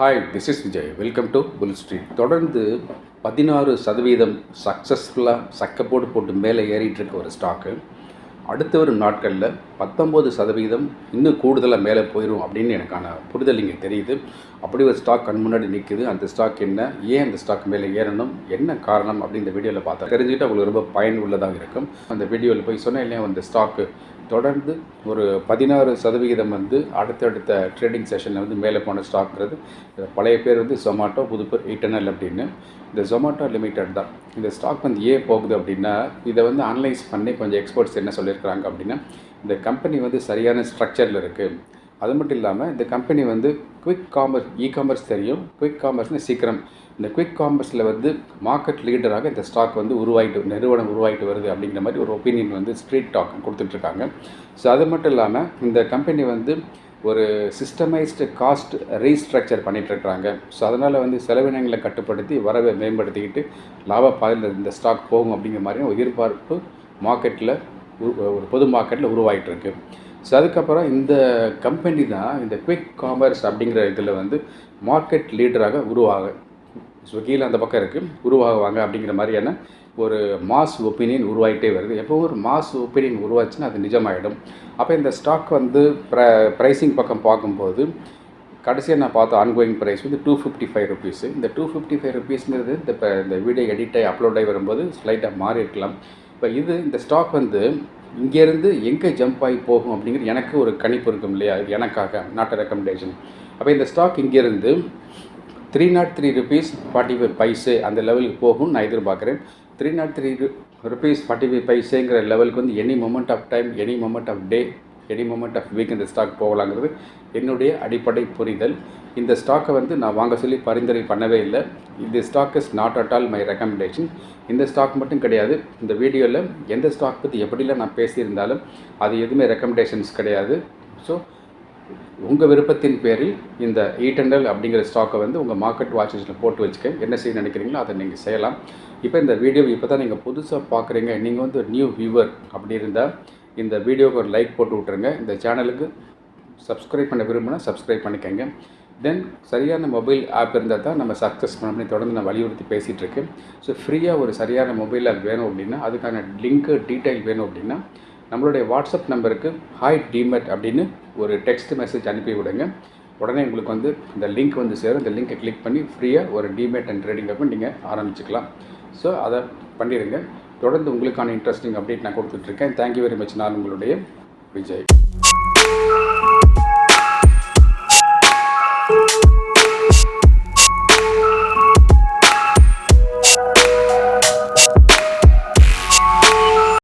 Hi, this is Vijay. Welcome to Bull Street. தொடர்ந்து 16% சக்ஸஸ்ஃபுல்லாக சக்கப்போடு போட்டு மேலே ஏறிட்டு இருக்க ஒரு ஸ்டாக்கு அடுத்த வரும் நாட்களில் 19% இன்னும் கூடுதலாக மேலே போயிடும் அப்படின்னு எனக்கான புரிதல் இங்கே தெரியுது. அப்படி ஒரு ஸ்டாக் கண் முன்னாடி நிற்குது. அந்த ஸ்டாக் என்ன, ஏன் அந்த ஸ்டாக் மேலே ஏறணும், என்ன காரணம் அப்படின்னு இந்த வீடியோவில் பார்த்தா தெரிஞ்சுக்கிட்டு உங்களுக்கு ரொம்ப பயனுள்ளதாக இருக்கும். அந்த வீடியோவில் போய் சொன்னேன் இல்லையா, அந்த ஸ்டாக்கு தொடர்ந்து ஒரு 16% அடுத்தடுத்த ட்ரேடிங் செஷனில் மேலே போன ஸ்டாக்ங்கிறது. பழைய பேர் ஜொமாட்டோ, புது பேர் ஈட்டர்னல் அப்படின்னு. இந்த ஜொமாட்டோ லிமிடெட் தான் இந்த ஸ்டாக் ஏன் போகுது அப்படின்னா, இதை அனலைஸ் பண்ணி கொஞ்சம் எக்ஸ்பர்ட்ஸ் என்ன சொல்லியிருக்கிறாங்க அப்படின்னா, இந்த கம்பெனி சரியான ஸ்ட்ரக்சரில் இருக்குது. அது மட்டும் இல்லாமல் இந்த கம்பெனி குவிக் காமர்ஸ், காமர்ஸ் தெரியும். குவிக் காமர்ஸ்னு சீக்கிரம் இந்த குவிக் காமர்ஸில் மார்க்கெட் லீடராக இந்த ஸ்டாக் நிறுவனம் உருவாகிட்டு வருது அப்படிங்கிற மாதிரி ஒரு ஒப்பீனியன் ஸ்ட்ரீட் டாக் கொடுத்துட்ருக்காங்க. ஸோ அது மட்டும் இல்லாமல் இந்த கம்பெனி ஒரு சிஸ்டமைஸ்டு காஸ்ட் ரீஸ்ட்ரக்சர் பண்ணிகிட்ருக்குறாங்க. ஸோ அதனால் செலவினங்களை கட்டுப்படுத்தி வரவை மேம்படுத்திக்கிட்டு லாப பாதையில் இந்த ஸ்டாக் போகும் அப்படிங்கிற மாதிரியும் ஒரு எதிர்பார்ப்பு மார்க்கெட்டில் ஒரு பொது மார்க்கெட்டில் உருவாகிட்டு இருக்கு. ஸோ அதுக்கப்புறம் இந்த கம்பெனி தான் இந்த குவிக் காமர்ஸ் அப்படிங்கிற இதில் மார்க்கெட் லீடராக ஸ்விக்கியில் அந்த பக்கம் இருக்குது, உருவாகுவாங்க அப்படிங்கிற மாதிரியான ஒரு மாஸ் ஒப்பீனியன் உருவாகிட்டே வருது. எப்போவும் ஒரு மாஸ் ஒப்பீனியன் உருவாச்சுன்னா அது நிஜமாகிடும். அப்போ இந்த ஸ்டாக் ப்ரைஸிங் பக்கம் பார்க்கும்போது கடைசியாக நான் பார்த்த ஆன்கோயிங் ப்ரைஸ் ₹255. இந்த ₹255 இந்த வீடியோ எடிட்டாகி அப்லோட் ஆகி வரும்போது ஸ்லைட்டாக மாறி இருக்கலாம். இப்போ இந்த ஸ்டாக் இங்கேருந்து எங்கே ஜம்ப் ஆகி போகும் அப்படிங்கிறது எனக்கு ஒரு கணிப்பு இருக்கும் இல்லையா, இது எனக்காக நாட் அ ரெக்கமெண்டேஷன். அப்போ இந்த ஸ்டாக் இங்கேருந்து ₹303.45 அந்த லெவலுக்கு போகும்னு நான் எதிர்பார்க்குறேன். ₹303.45 லெவலுக்கு any moment of time, any moment of day, any moment of week இந்த ஸ்டாக் போகலாங்கிறது என்னுடைய அடிப்படை புரிதல். இந்த ஸ்டாக்கை நான் வாங்க சொல்லி பரிந்துரை பண்ணவே இல்லை. இந்த stock is not at all my recommendation. இந்த ஸ்டாக் மட்டும் கிடையாது, இந்த வீடியோவில் எந்த ஸ்டாக் பற்றி எப்படிலாம் நான் பேசியிருந்தாலும் அது எதுவுமே ரெக்கமெண்டேஷன்ஸ் கிடையாது. ஸோ உங்கள் விருப்பத்தின் பேரில் இந்த ஈட்டர்னல் அப்படிங்கிற ஸ்டாக்கை உங்கள் மார்க்கெட் வாட்சஸில் போட்டு வச்சுக்க. என்ன செய்ய நினைக்கிறீங்களோ அதை நீங்கள் செய்யலாம். இப்போ இந்த வீடியோ இப்போ தான் நீங்கள் புதுசாக பார்க்குறீங்க, நீங்கள் நியூ வியூவர் அப்படி இருந்தால் இந்த வீடியோவுக்கு ஒரு லைக் போட்டு விட்ருங்க. இந்த சேனலுக்கு சப்ஸ்கிரைப் பண்ண விரும்பினா சப்ஸ்கிரைப் பண்ணிக்கோங்க. தென் சரியான மொபைல் ஆப் இருந்தால் தான் நம்ம சக்ஸஸ் பண்ணி தொடர்ந்து நான் வலியுறுத்தி பேசிகிட்டு இருக்கேன். ஸோ ஃப்ரீயாக ஒரு சரியான மொபைல் ஆப் வேணும் அப்படின்னா, அதுக்கான லிங்க்கு டீட்டெயில் வேணும் அப்படின்னா நம்மளுடைய வாட்ஸ்அப் நம்பருக்கு ஹாய் டிமெட் அப்படின்னு ஒரு டெக்ஸ்ட் மெசேஜ் அனுப்பி விடுங்க. உடனே உங்களுக்கு இந்த லிங்க் சேரும். இந்த லிங்க்கை கிளிக் பண்ணி ஃப்ரீயாக ஒரு டிமெட் அண்ட் ட்ரேடிங் அக்கௌண்ட் நீங்கள் ஆரம்பிச்சுக்கலாம். ஸோ அதை பண்ணிடுங்க. தொடர்ந்து உங்களுக்கான இன்ட்ரெஸ்டிங் அப்டேட் நான் கொடுத்துட்ருக்கேன். Thank you very much. நான் உங்களுடைய விஜய்.